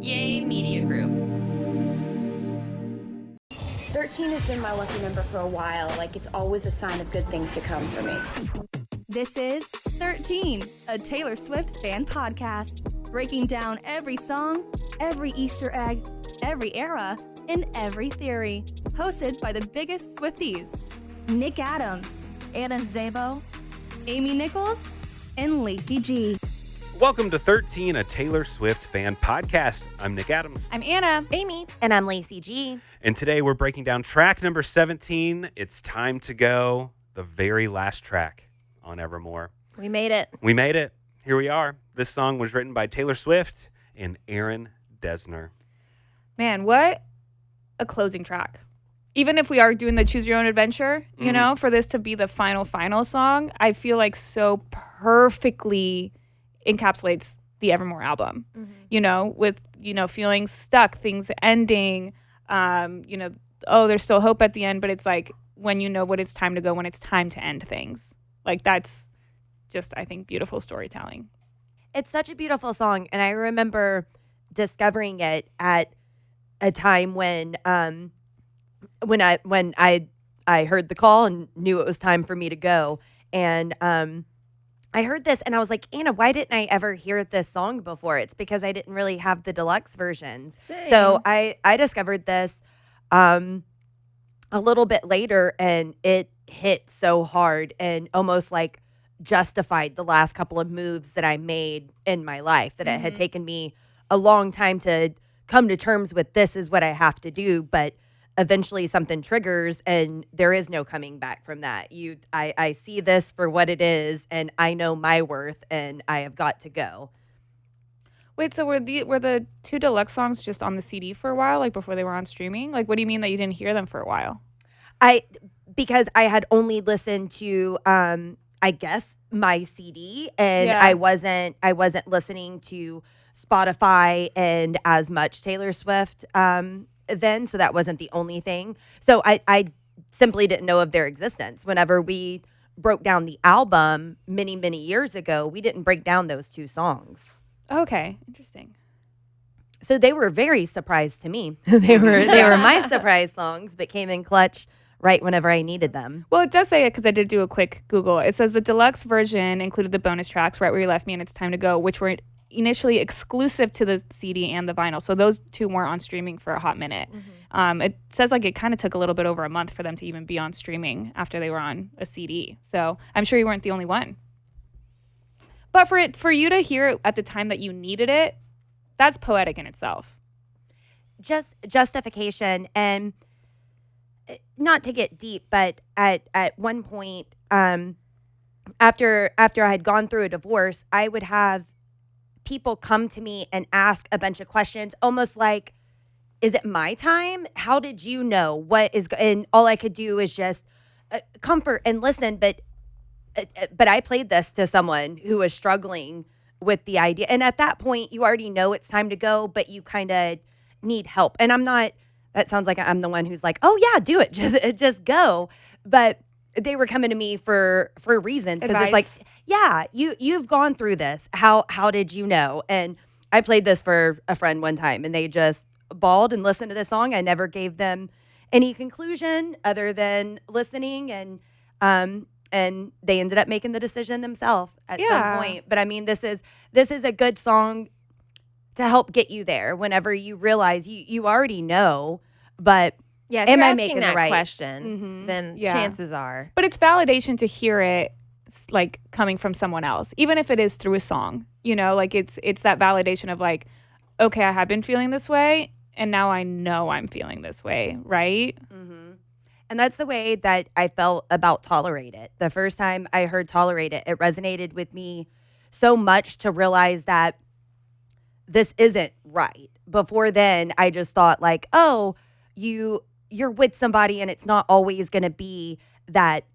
Yay Media Group. 13 has been my lucky number for a while. Like, it's always a sign of good things to come for me. This is 13, a Taylor Swift fan podcast, breaking down every song, every Easter egg, every era, and every theory. Hosted by the biggest Swifties, Nick Adams, Anna Szabo, Amy Nichols, and Lacey G. Welcome to 13, a Taylor Swift fan podcast. I'm Nick Adams. I'm Anna. Amy. And I'm Lacey G. And today we're breaking down track number 17. It's Time to Go, the very last track on Evermore. We made it. We made it. Here we are. This song was written by Taylor Swift and Aaron Dessner. Man, what a closing track. Even if we are doing the Choose Your Own Adventure, you know, for this to be the final song, I feel like so perfectly encapsulates the Evermore album, you know, with, you know, feeling stuck, things ending, you know, oh, there's still hope at the end, but it's like when you know when it's time to go, when it's time to end things. Like, that's just, I think, beautiful storytelling. It's such a beautiful song, and I remember discovering it at a time when I heard the call and knew it was time for me to go, and I heard this and I was like, Anna, why didn't I ever hear this song before? It's because I didn't really have the deluxe versions. Same. So I discovered this a little bit later, and it hit so hard and almost like justified the last couple of moves that I made in my life, that it had taken me a long time to come to terms with. This is what I have to do, but eventually something triggers and there is no coming back from that. I see this for what it is, and I know my worth, and I have got to go. Wait, so were the two deluxe songs just on the CD for a while, like before they were on streaming? Like, what do you mean that you didn't hear them for a while? Because I had only listened to I guess my CD, and I wasn't listening to Spotify and as much Taylor Swift then, so that wasn't the only thing. So I simply didn't know of their existence. Whenever we broke down the album many, many years ago, we didn't break down those two songs. Okay, interesting. So they were very surprised to me. They were my surprise songs, but came in clutch right whenever I needed them. Well, it does say it, because I did do a quick Google. It says the deluxe version included the bonus tracks, Right Where You Left Me and It's Time to Go, which were initially exclusive to the CD and the vinyl. So those two weren't on streaming for a hot minute. It says like it kind of took a little bit over a month for them to even be on streaming after they were on a CD. So I'm sure you weren't the only one. But for you to hear it at the time that you needed it, that's poetic in itself. Just justification, and not to get deep, but at one point, after I had gone through a divorce, I would have people come to me and ask a bunch of questions, almost like, is it my time? How did you know what is, and all I could do is just comfort and listen. But I played this to someone who was struggling with the idea. And at that point, you already know it's time to go, but you kind of need help. And I'm not, that sounds like I'm the one who's like, oh yeah, do it. Just go. But they were coming to me for reasons, because it's like, yeah, you've gone through this. How did you know? And I played this for a friend one time, and they just bawled and listened to this song. I never gave them any conclusion other than listening, and they ended up making the decision themselves at some point. But I mean, this is a good song to help get you there whenever you realize you already know, but yeah, if am you're I asking making that the right question, then chances are. But it's validation to hear it like coming from someone else, even if it is through a song. You know, like it's that validation of like, okay, I have been feeling this way, and now I know I'm feeling this way, right? And that's the way that I felt about Tolerate It. The first time I heard Tolerate It, it resonated with me so much to realize that this isn't right. Before then, I just thought like, oh, you're with somebody and it's not always going to be that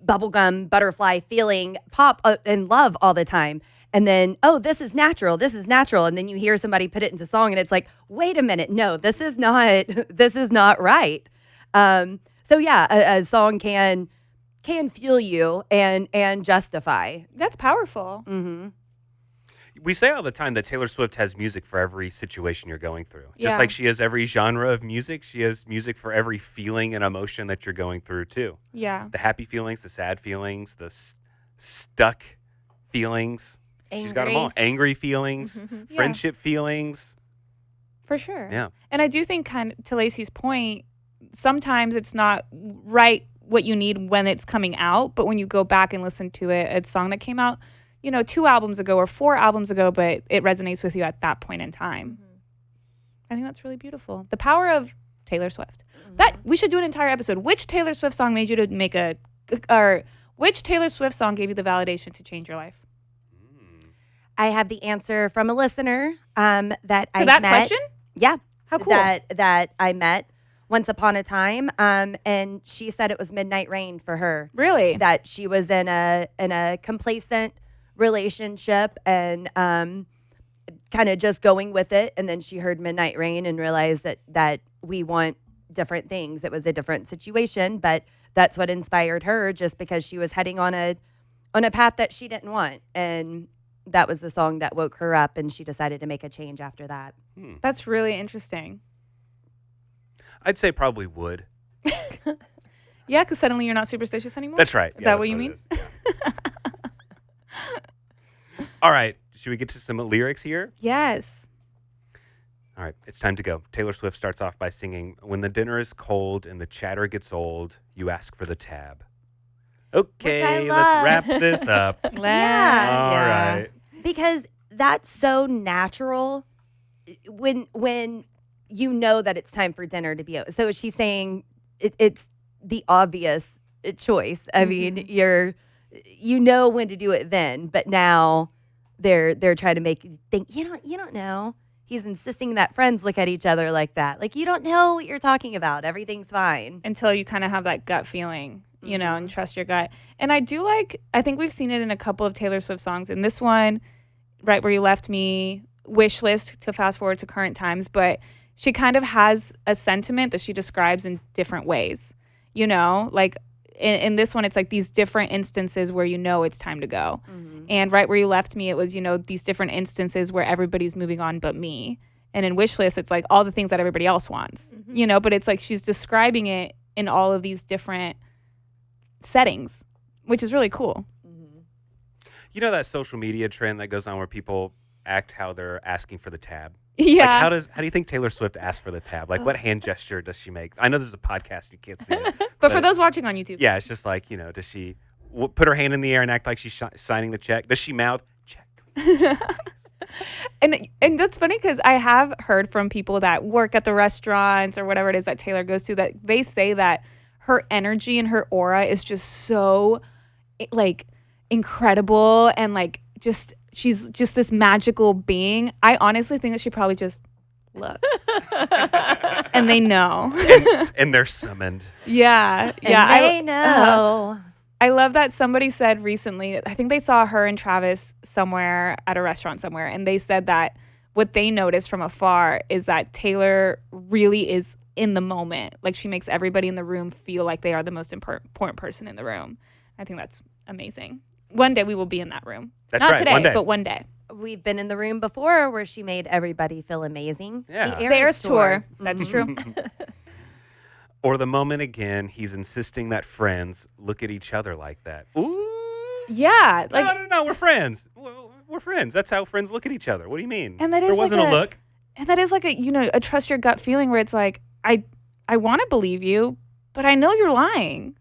bubblegum butterfly feeling pop and love all the time. And then, oh, this is natural. And then you hear somebody put it into song and it's like, wait a minute. No, this is not right. So yeah, a song can fuel you and justify. That's powerful. Mm-hmm. We say all the time that Taylor Swift has music for every situation you're going through. Just Yeah. like she has every genre of music, she has music for every feeling and emotion that you're going through too. Yeah. The happy feelings, the sad feelings, the stuck feelings. She's got them all. Angry feelings, friendship feelings. For sure. Yeah. And I do think, kind of to Lacey's point, sometimes it's not right what you need when it's coming out, but when you go back and listen to it, a song that came out, 2 albums ago or 4 albums ago, but it resonates with you at that point in time. I think that's really beautiful. The power of Taylor Swift. That we should do an entire episode. Which Taylor Swift song made you to which Taylor Swift song gave you the validation to change your life? I have the answer from a listener that I that met. question? Yeah. How cool. That I met once upon a time. And she said it was Midnight Rain for her. Really? That she was in a complacent relationship and kind of just going with it. And then she heard Midnight Rain and realized that we want different things. It was a different situation, but that's what inspired her, just because she was heading on a path that she didn't want. And that was the song that woke her up, and she decided to make a change after that. That's really interesting. I'd say probably would. Yeah, because suddenly you're not superstitious anymore? That's right. Is Yeah, that what that's you mean? it is. Yeah. All right. Should we get to some lyrics here? Yes. All right. It's time to go. Taylor Swift starts off by singing, "When the dinner is cold and the chatter gets old, you ask for the tab." Okay, let's wrap this up. Yeah. All right. Because that's so natural when you know that it's time for dinner to be over. So she's saying it's the obvious choice. I mean, you know when to do it then, but now they're trying to make you think, you don't know. He's insisting that friends look at each other like that. Like, you don't know what you're talking about. Everything's fine. Until you kind of have that gut feeling, and trust your gut. And I think we've seen it in a couple of Taylor Swift songs. In this one, Right Where You Left Me, Wish List, to fast forward to current times, but she kind of has a sentiment that she describes in different ways. Like in this one, it's like these different instances where it's time to go. And Right Where You Left Me, it was, these different instances where everybody's moving on but me. And in Wish List, it's like all the things that everybody else wants, but it's like she's describing it in all of these different settings, which is really cool. You know that social media trend that goes on where people act how they're asking for the tab? Yeah. Like how do you think Taylor Swift asks for the tab? Like, what hand gesture does she make? I know this is a podcast, you can't see it. But for those watching on YouTube. Yeah, it's just like, does she put her hand in the air and act like she's signing the check? Does she mouth, check? And that's funny because I have heard from people that work at the restaurants or whatever it is that Taylor goes to, that they say that her energy and her aura is just so like incredible, and like just she's just this magical being. I honestly think that she probably just looks and they know. and they're summoned. Yeah. And they know. I love that somebody said recently, I think they saw her and Travis somewhere at a restaurant somewhere, and they said that what they noticed from afar is that Taylor really is in the moment. Like, she makes everybody in the room feel like they are the most important person in the room. I think that's amazing. One day we will be in that room. That's Not right, today, one day. but one day. We've been in the room before where she made everybody feel amazing. Yeah. The The Eras Tour. Tour. That's true. Or the moment again, he's insisting that friends look at each other like that. Ooh. Yeah. Like, No, we're friends. We're friends. That's how friends look at each other. What do you mean? And that there is wasn't like a look. And that is like a trust your gut feeling where it's like, I want to believe you, but I know you're lying.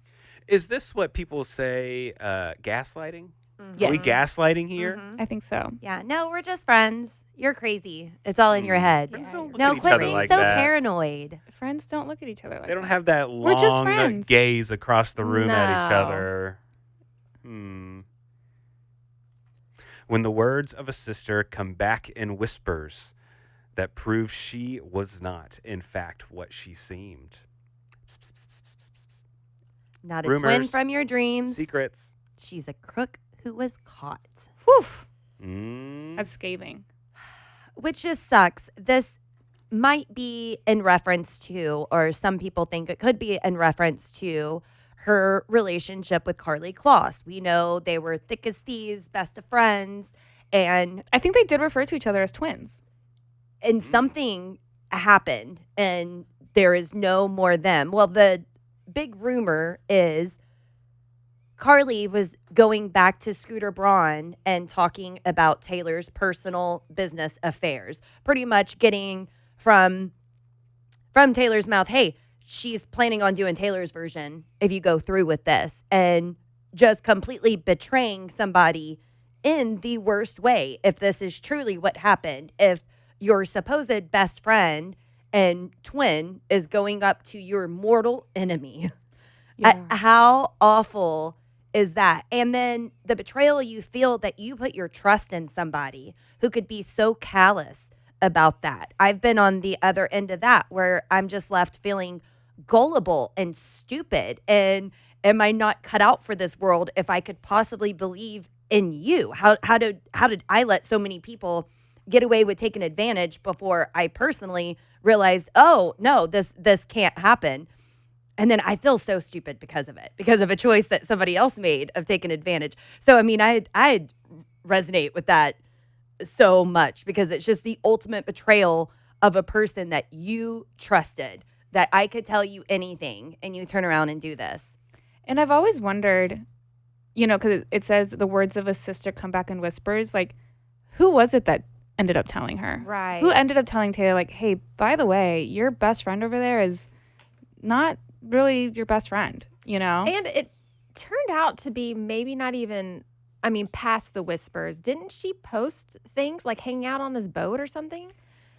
Is this what people say, gaslighting? Yes. Are we gaslighting here? I think so. Yeah, no, we're just friends. You're crazy. It's all in your head. Friends don't look No, at each quit other being like so that. paranoid. Friends don't look at each other like They don't that. have that We're just long friends. gaze across the room at each No. other. When the words of a sister come back in whispers that prove she was not, in fact, what she seemed. Not a Rumors. twin from your dreams. Secrets. She's a crook who was caught. Whew. Mm. That's scathing. Which just sucks. This might be in reference to, or some people think it could be in reference to, her relationship with Carly Kloss. We know they were thick as thieves, best of friends, And I think they did refer to each other as twins. And something happened, and there is no more them. Well, the big rumor is Carly was going back to Scooter Braun and talking about Taylor's personal business affairs, pretty much getting from Taylor's mouth, hey, she's planning on doing Taylor's version if you go through with this, and just completely betraying somebody in the worst way. If this is truly what happened, if your supposed best friend and twin is going up to your mortal enemy, how awful is that? And then the betrayal you feel that you put your trust in somebody who could be so callous about that. I've been on the other end of that where I'm just left feeling gullible and stupid. And am I not cut out for this world if I could possibly believe in you? How did I let so many people get away with taking advantage before I personally realized, oh no, this can't happen? And then I feel so stupid because of it, because of a choice that somebody else made of taking advantage. So, I mean, I resonate with that so much because it's just the ultimate betrayal of a person that you trusted, that I could tell you anything and you turn around and do this. And I've always wondered, because it says the words of a sister come back in whispers. Like, who was it that ended up telling her? Right. Who ended up telling Taylor, like, hey, by the way, your best friend over there is not really your best friend, And it turned out to be maybe not even, past the whispers. Didn't she post things like hanging out on his boat or something?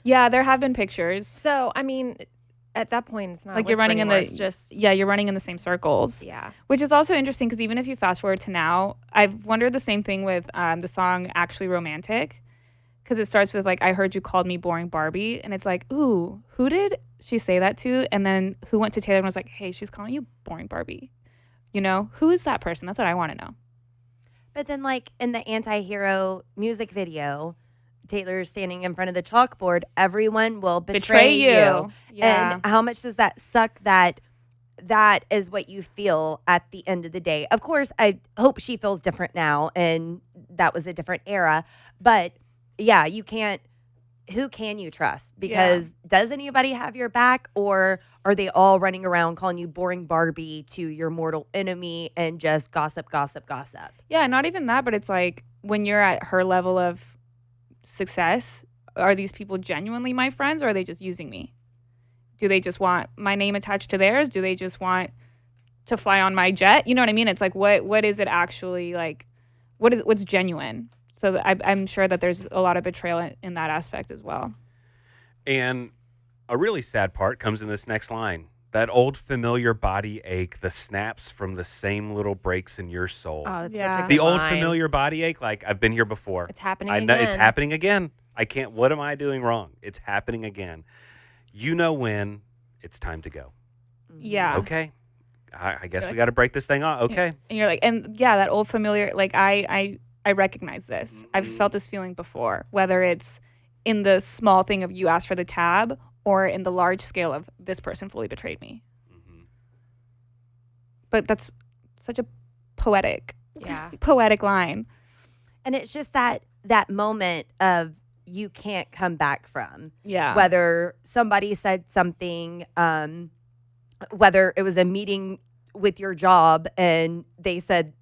Yeah, there have been pictures. So, at that point, it's not like you're running anymore. in you're running in the same circles. Yeah. Which is also interesting because even if you fast forward to now, I've wondered the same thing with the song Actually Romantic. Because it starts with, like, I heard you called me boring Barbie. And it's like, ooh, who did she say that to? And then who went to Taylor and was like, hey, she's calling you boring Barbie. Who is that person? That's what I want to know. But then, like, in the Anti-Hero music video, Taylor's standing in front of the chalkboard. Everyone will betray you. Yeah. And how much does that suck that is what you feel at the end of the day? Of course, I hope she feels different now. And that was a different era. But yeah, who can you trust? Because does anybody have your back, or are they all running around calling you boring Barbie to your mortal enemy and just gossip? Yeah, not even that, but it's like when you're at her level of success, are these people genuinely my friends, or are they just using me? Do they just want my name attached to theirs? Do they just want to fly on my jet? You know what I mean? It's like, what is it actually like? What's genuine? So I'm sure that there's a lot of betrayal in that aspect as well. And a really sad part comes in this next line. That old familiar body ache, the snaps from the same little breaks in your soul. Oh, it's Yeah. such a good The old line. familiar body ache, like, I've been here before. It's happening I know again. it's happening again. What am I doing wrong? It's happening again. You know when it's time to go. Yeah. Okay. I guess we got to break this thing off. Okay. And you're like, and yeah, that old familiar, like I recognize this. I've felt this feeling before, whether it's in the small thing of you asked for the tab or in the large scale of this person fully betrayed me. Mm-hmm. But that's such a poetic line. And it's just that moment of you can't come back from. Yeah. Whether somebody said something, whether it was a meeting with your job and they said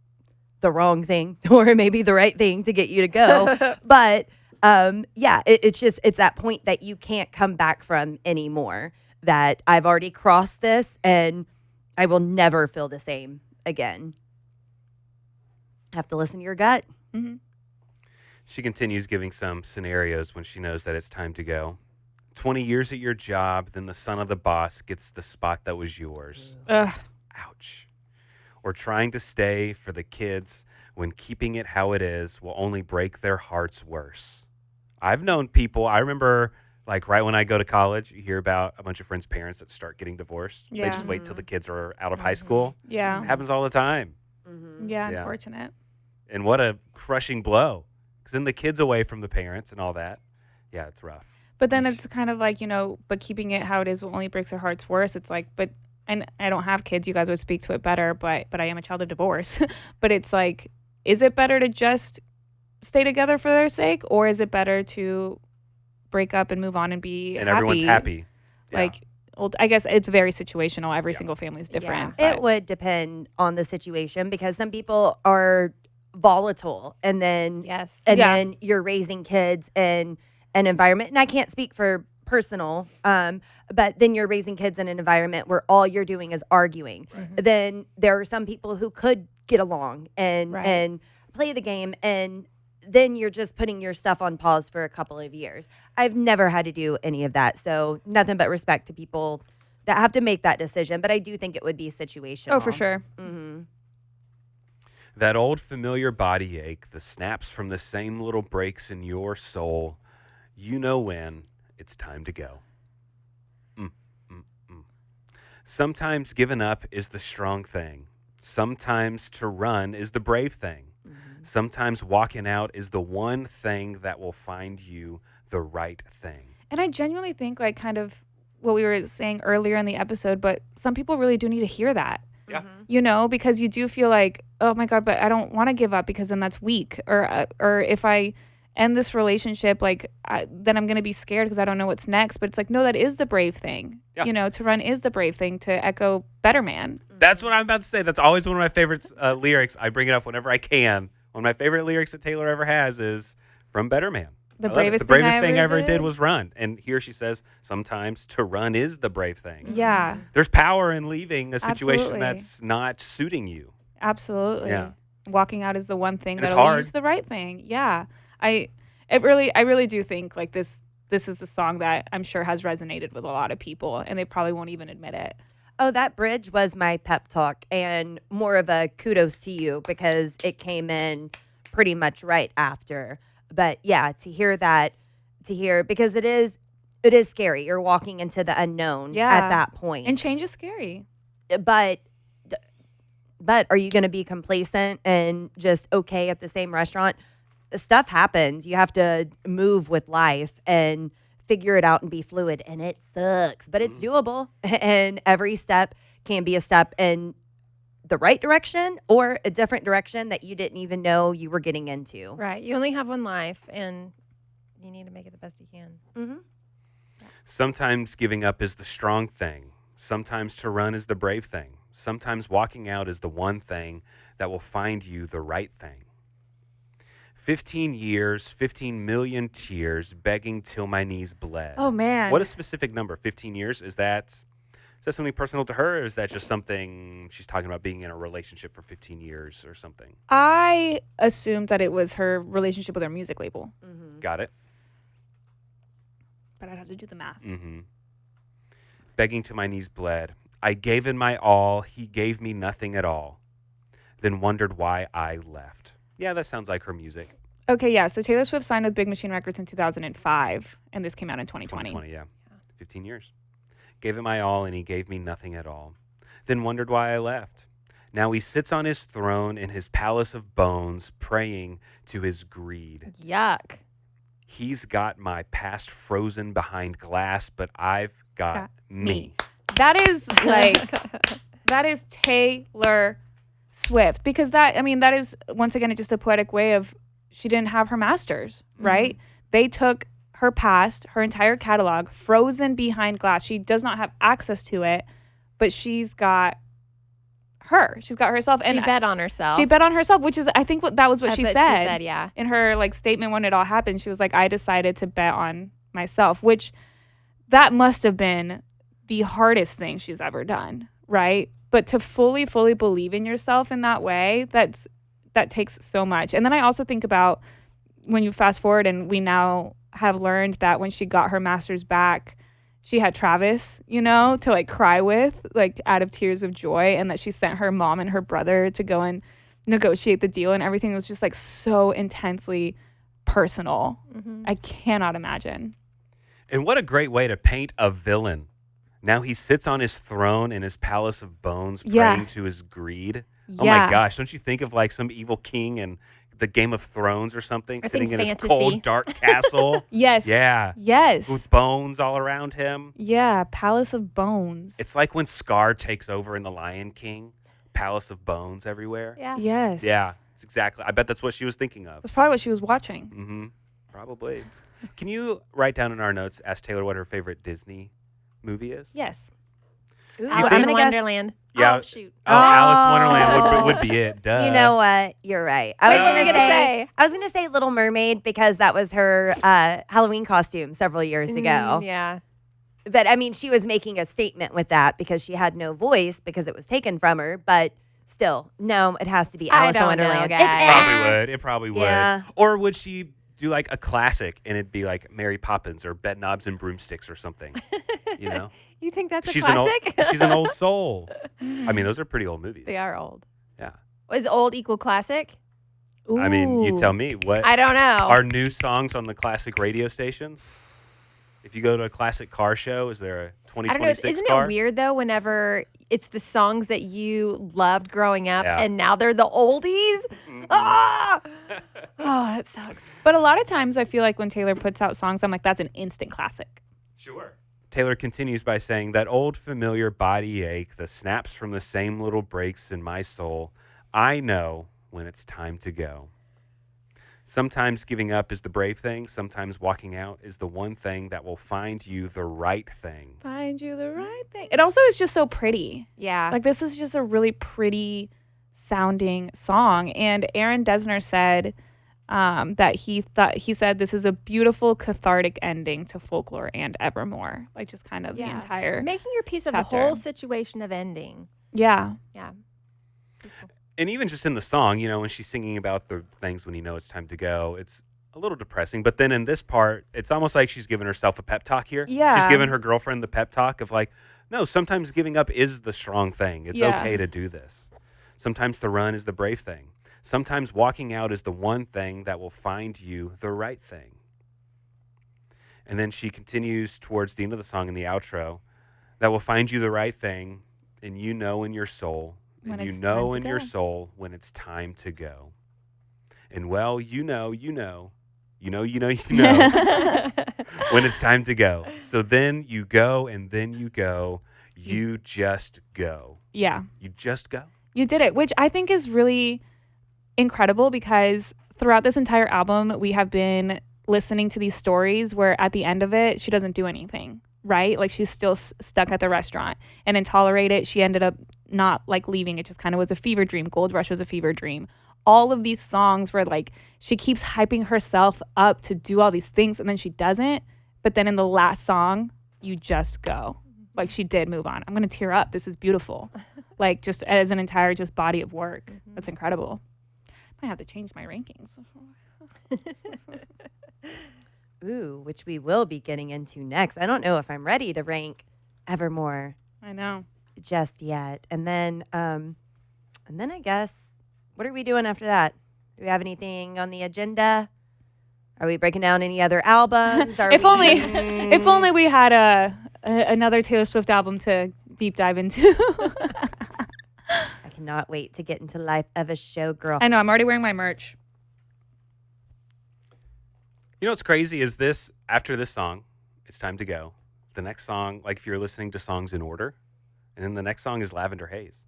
the wrong thing or maybe the right thing to get you to go. But it's that point that you can't come back from anymore, that I've already crossed this and I will never feel the same again. Have to listen to your gut. Mm-hmm. She continues giving some scenarios when she knows that it's time to go. 20 years at your job, then the son of the boss gets the spot that was yours. Ugh. Ouch. Or trying to stay for the kids when keeping it how it is will only break their hearts worse. I've known people, I remember, like, right when I go to college, you hear about a bunch of friends' parents that start getting divorced. Yeah. They just wait till the kids are out of high school. Yeah. It happens all the time. Yeah, Yeah. unfortunate. And what a crushing blow. Because then the kid's away from the parents and all that. Yeah, it's rough. But then it's kind of like, but keeping it how it is will only breaks their hearts worse. It's like, but, and I don't have kids. You guys would speak to it better, but I am a child of divorce. But it's like, is it better to just stay together for their sake, or is it better to break up and move on and be And happy? everyone's happy. Yeah. Like, I guess it's very situational. Every single family is different. It would depend on the situation because some people are volatile and then then you're raising kids in an environment, and I can't speak for personal, but then you're raising kids in an environment where all you're doing is arguing. Then there are some people who could get along and play the game, and then you're just putting your stuff on pause for a couple of years. I've never had to do any of that, so nothing but respect to people that have to make that decision, but I do think it would be situational. Oh, for sure. That old familiar body ache, the snaps from the same little breaks in your soul, you know when it's time to go. Sometimes giving up is the strong thing. Sometimes to run is the brave thing. Sometimes walking out is the one thing that will find you the right thing. And I genuinely think, like, kind of what we were saying earlier in the episode, but some people really do need to hear that. Yeah. You know, because you do feel like, oh my God, but I don't want to give up because then that's weak. Or if I end this relationship, like, then I'm going to be scared because I don't know what's next. But it's like, no, that is the brave thing. Yeah. You know, to run is the brave thing, to echo Better Man. That's what I'm about to say. That's always one of my favorite lyrics. I bring it up whenever I can. One of my favorite lyrics that Taylor ever has is from Better Man. The bravest thing I ever did was run. And here she says, sometimes to run is the brave thing. Yeah. There's power in leaving a situation Absolutely. that's not suiting you. Absolutely. Yeah. Walking out is the one thing And it's that'll hard. use the right thing. Yeah. I really do think, like, this is the song that I'm sure has resonated with a lot of people, and they probably won't even admit it. Oh, that bridge was my pep talk and more of a kudos to you because it came in pretty much right after. But yeah, to hear because it is scary. You're walking into the unknown at that point. And change is scary. But are you going to be complacent and just okay at the same restaurant? Stuff happens. You have to move with life and figure it out and be fluid, and it sucks, but it's doable. And every step can be a step in the right direction or a different direction that you didn't even know you were getting into. Right. You only have one life, and you need to make it the best you can. Sometimes giving up is the strong thing. Sometimes to run is the brave thing. Sometimes walking out is the one thing that will find you the right thing. 15 years, 15 million tears, begging till my knees bled. Oh, man. What a specific number. 15 years. Is that something personal to her, or is that just something she's talking about being in a relationship for 15 years or something? I assumed that it was her relationship with her music label, Got it. but I'd have to do the math. Begging till my knees bled. I gave in my all. He gave me nothing at all. Then wondered why I left. Yeah, that sounds like her music. Okay, yeah. So Taylor Swift signed with Big Machine Records in 2005, and this came out in 2020. 2020, yeah. 15 years. Gave him my all, and he gave me nothing at all. Then wondered why I left. Now he sits on his throne in his palace of bones, praying to his greed. Yuck. He's got my past frozen behind glass, but I've got me. That is that is Taylor Swift, because that is, once again, just a poetic way of, she didn't have her masters, right? They took her past, her entire catalog, frozen behind glass. She does not have access to it, but she's got her. She's got herself. She bet on herself. She bet on herself, which is, I think that was what she said. She said, yeah. In her, like, statement when it all happened, she was like, I decided to bet on myself, which that must have been the hardest thing she's ever done, right? But to fully believe in yourself in that way, that takes so much. And then I also think about when you fast forward and we now have learned that when she got her masters back, she had Travis, to like cry with, like out of tears of joy, and that she sent her mom and her brother to go and negotiate the deal, and everything was just like so intensely personal. I cannot imagine. And what a great way to paint a villain. Now he sits on his throne in his palace of bones, praying to his greed. Oh my gosh, don't you think of like some evil king in the Game of Thrones or something, sitting in his cold, dark castle? Yes. Yeah. Yes. With bones all around him. Yeah, Palace of Bones. It's like when Scar takes over in The Lion King, Palace of Bones everywhere. Yeah. Yes. Yeah. exactly. I bet that's what she was thinking of. That's probably what she was watching. Mm-hmm. Probably. Can you write down in our notes, ask Taylor what her favorite Disney movie is? Yes. Ooh, Alice I'm in gonna guess. Wonderland. Yeah. Oh, shoot. Alice in Wonderland would be it. Duh. You know what? You're right. I Wait, was what were you gonna gonna say. say? I was gonna say Little Mermaid because that was her Halloween costume several years ago. Yeah. But I mean, she was making a statement with that because she had no voice because it was taken from her. But still, no, it has to be I Alice in don't know, Wonderland. guys. It probably would. Yeah. Or would she do like a classic and it'd be like Mary Poppins or Bed Knobs and Broomsticks or something? You know? You think that's a She's classic? she's an old soul. I mean, those are pretty old movies. They are old. Yeah. Is old equal classic? I mean, you Ooh. tell me what I don't know. are new songs on the classic radio stations? If you go to a classic car show, is there a I don't know. 2026 Isn't car? it weird though? Whenever it's the songs that you loved growing up, Yeah. and now they're the oldies. Ah! Oh, that sucks. But a lot of times I feel like when Taylor puts out songs, I'm like, that's an instant classic. Sure. Taylor continues by saying, that old familiar body ache, the snaps from the same little breaks in my soul, I know when it's time to go. Sometimes giving up is the brave thing. Sometimes walking out is the one thing that will find you the right thing. Find you the right thing. It also is just so pretty. Yeah. Like, this is just a really pretty sounding song. And Aaron Dessner said that he said this is a beautiful cathartic ending to Folklore and Evermore. Like, just kind of the entire making your piece of chapter. the whole situation of ending. Yeah. Yeah. And even just in the song, you know, when she's singing about the things when you know it's time to go, it's a little depressing. But then in this part, it's almost like she's giving herself a pep talk here. Yeah. She's giving her girlfriend the pep talk of like, no, sometimes giving up is the strong thing. It's Yeah. okay to do this. Sometimes the run is the brave thing. Sometimes walking out is the one thing that will find you the right thing. And then she continues towards the end of the song in the outro, that will find you the right thing, and you know in your soul, When and you it's know time to in your go. soul when it's time to go. And well, you know when it's time to go. So then you go, and then you go. You just go. Yeah. You just go. You did it, which I think is really incredible because throughout this entire album, we have been listening to these stories where at the end of it, she doesn't do anything, right? Like, she's still stuck at the restaurant. And in Tolerate It, she ended up not like leaving. It just kind of was a fever dream. Gold Rush was a fever dream. All of these songs where like she keeps hyping herself up to do all these things and then she doesn't. But then in the last song, you just go. Like, she did move on. I'm going to tear up. This is beautiful. Like, just as an entire just body of work. That's incredible. Might have to change my rankings. Ooh, which we will be getting into next. I don't know if I'm ready to rank Evermore I know. just yet. And then I guess, what are we doing after that? Do we have anything on the agenda? Are we breaking down any other albums? If only we had another Taylor Swift album to deep dive into. I cannot wait to get into Life of a Showgirl. I know. I'm already wearing my merch. You know what's crazy is this, after this song, it's time to go. The next song, like if you're listening to songs in order, and then the next song is Lavender Haze,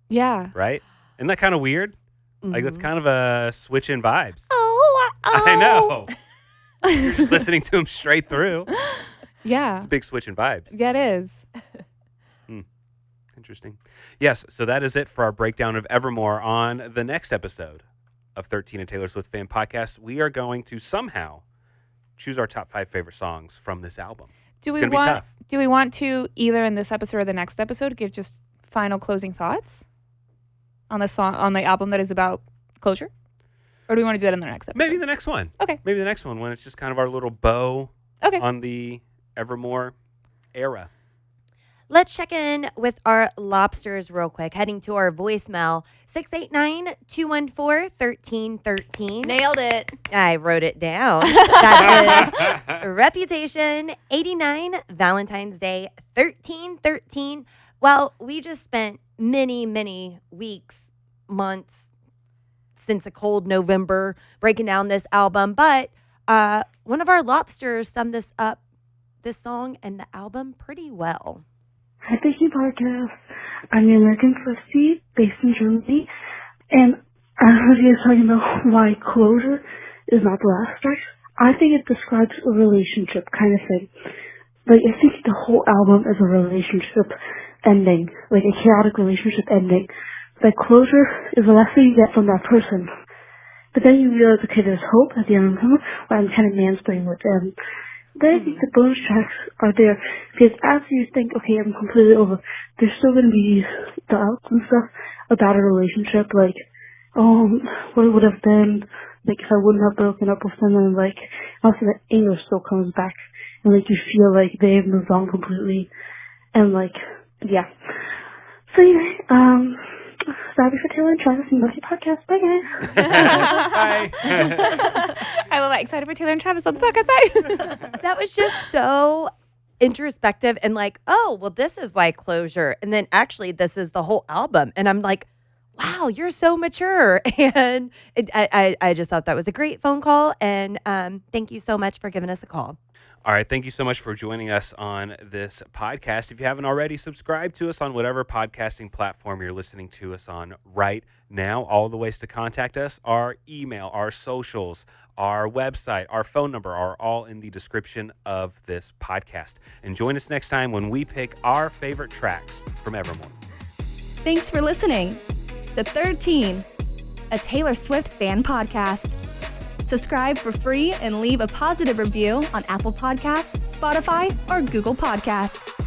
Yeah. right? Isn't that kind of weird? Like, that's kind of a switch in vibes. Oh. I know. You're just listening to them straight through. Yeah. It's a big switch in vibes. Yeah, it is. Interesting. Yes, so that is it for our breakdown of Evermore. On the next episode of 13, a Taylor Swift Fan Podcast, we are going to somehow choose our top 5 favorite songs from this album. Do It's we gonna be want? tough. Do we want to either in this episode or the next episode give just final closing thoughts on the song on the album that is about closure, or do we want to do that in the next episode? Maybe the next one. Okay. Maybe the next one when it's just kind of our little bow Okay. on the Evermore era. Let's check in with our lobsters real quick. Heading to our voicemail, 689-214-1313. Nailed it. I wrote it down. That is Reputation 89, Valentine's Day 1313. Well, we just spent many weeks, months since a cold November breaking down this album, but one of our lobsters summed this song and the album pretty well. Hi, Becky Podcast. I'm the American Swiftie based in Germany, and I heard you talking about why closure is not the last track. I think it describes a relationship kind of thing. Like, I think the whole album is a relationship ending, like a chaotic relationship ending. Like, closure is the last thing you get from that person. But then you realize, okay, there's hope at the end of the tunnel, where I'm kind of mansplaining with them. Then I think the bonus tracks are there, because after you think, okay, I'm completely over, there's still going to be doubts and stuff about a relationship, like, oh, what it would have been, like, if I wouldn't have broken up with them, and, like, also the anger still comes back, and, like, you feel like they've moved on completely, and, like, yeah. So, anyway, sorry for Taylor and Travis and Lucky Podcast. Bye, guys. Bye. I love that. Excited for Taylor and Travis on the podcast. Bye. That was just so introspective and like, oh, well, this is why closure. And then actually, this is the whole album. And I'm like, wow, you're so mature. And I just thought that was a great phone call. And thank you so much for giving us a call. All right. Thank you so much for joining us on this podcast. If you haven't already, subscribe to us on whatever podcasting platform you're listening to us on right now. All the ways to contact us, our email, our socials, our website, our phone number are all in the description of this podcast. And join us next time when we pick our favorite tracks from Evermore. Thanks for listening to 13, a Taylor Swift fan podcast. Subscribe for free and leave a positive review on Apple Podcasts, Spotify, or Google Podcasts.